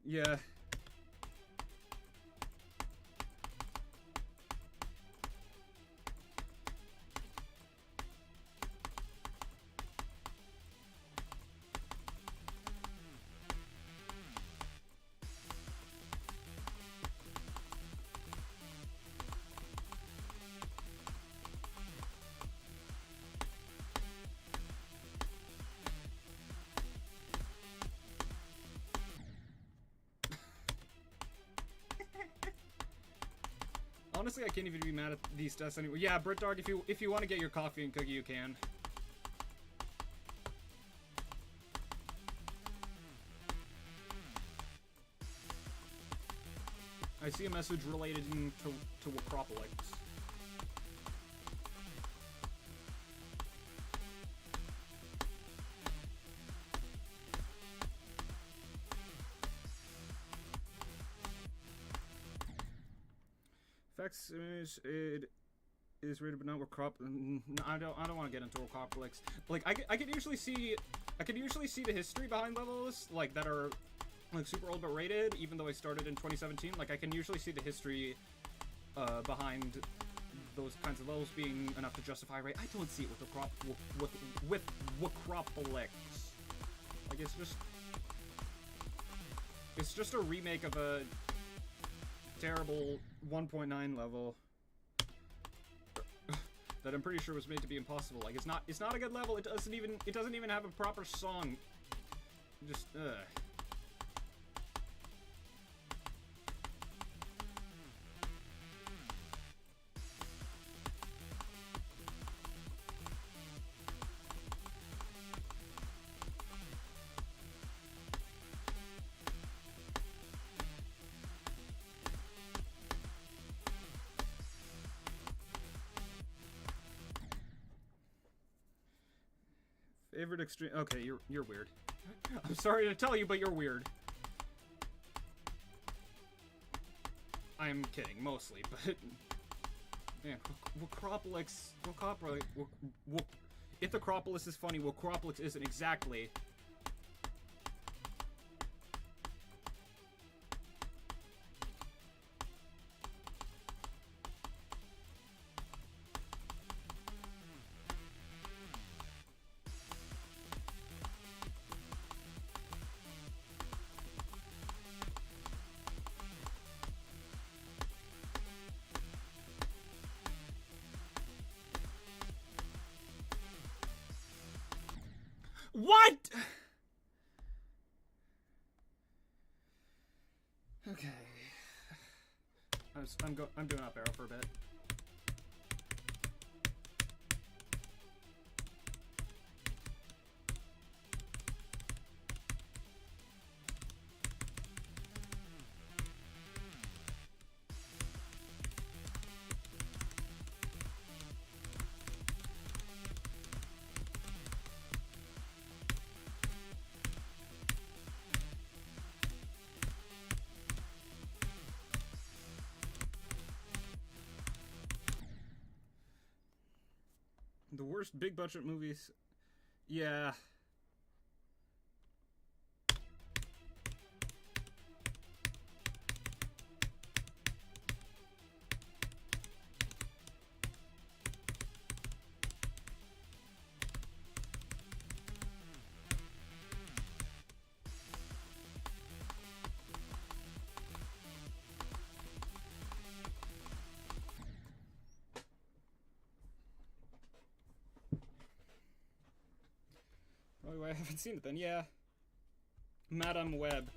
Yeah. Honestly, I can't even be mad at these tests anymore. Yeah, BritDog, if you want to get your coffee and cookie, you can. I see a message related to Acropolis. It is rated, but not with crop. No, I don't want to get into Acropolis. Like I could usually see the history behind levels like that are like super old but rated. Even though I started in 2017, like I can usually see the history behind those kinds of levels being enough to justify Ray. I don't see it with Wacropolix. Like, it's just a remake of a terrible 1.9 level that I'm pretty sure was made to be impossible. Like, it's not a good level. It doesn't even have a proper song. Just favorite extreme. Okay, you're weird. I'm sorry to tell you, but you're weird. I'm kidding, mostly, but yeah, Wacropolix. If the Acropolis is funny, Wacropolix isn't exactly. What? Okay. I'm doing up arrow for a bit. The worst big budget movies. Yeah. Oh, I haven't seen it then. Yeah. Madame Web.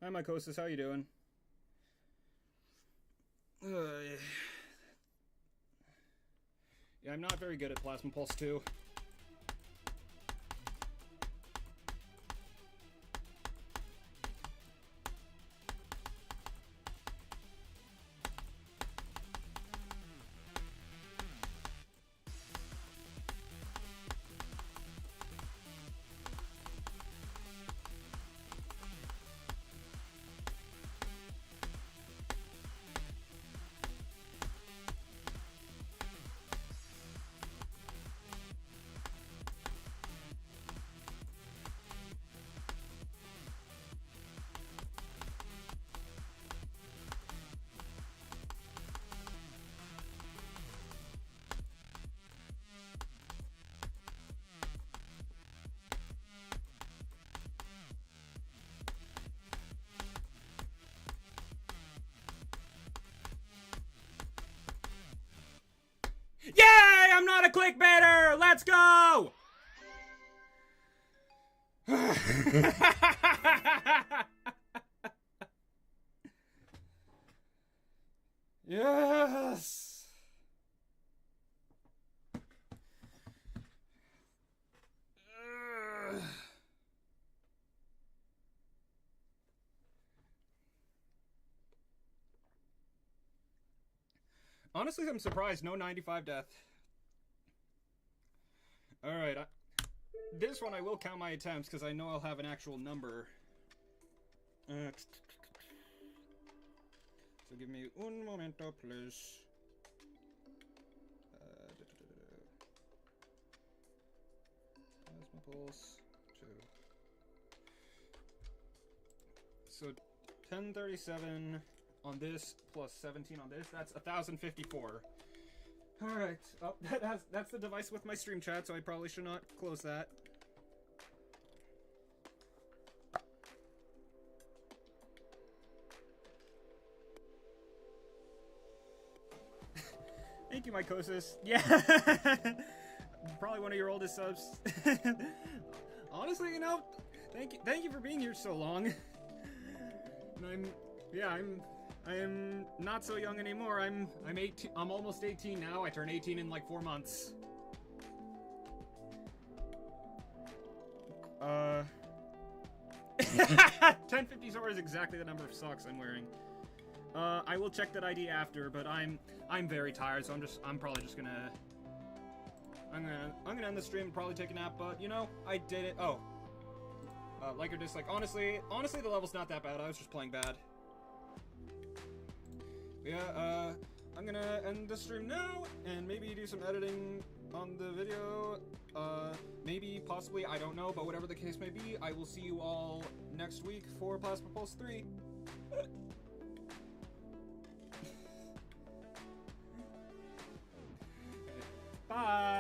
Hi, Mycosis. How you doing? Yeah, I'm not very good at Plasma Pulse 2. Yay! I'm not a clickbaiter! Let's go! Yes! Honestly, I'm surprised. No 95 death. Alright. This one I will count my attempts because I know I'll have an actual number. So give me un momento, please. Plasma pulse. 2. So 1037 on this plus 17 on this. That's 1054. Alright. Oh, that's the device with my stream chat, so I probably should not close that. Thank you, Mycosis. Yeah! Probably one of your oldest subs. Honestly, you know, thank you for being here so long. And I am not so young anymore. I'm 18. I'm almost 18 now. I turn 18 in like 4 months. 1054 is exactly the number of socks I'm wearing. I will check that ID after, but I'm very tired, so I'm probably just gonna end the stream and probably take a nap. But you know, I did it. Oh, like or dislike. Honestly, the level's not that bad. I was just playing bad. Yeah. I'm gonna end the stream now and maybe do some editing on the video. Maybe, possibly, I don't know. But whatever the case may be, I will see you all next week for Plasma Pulse 3. Bye!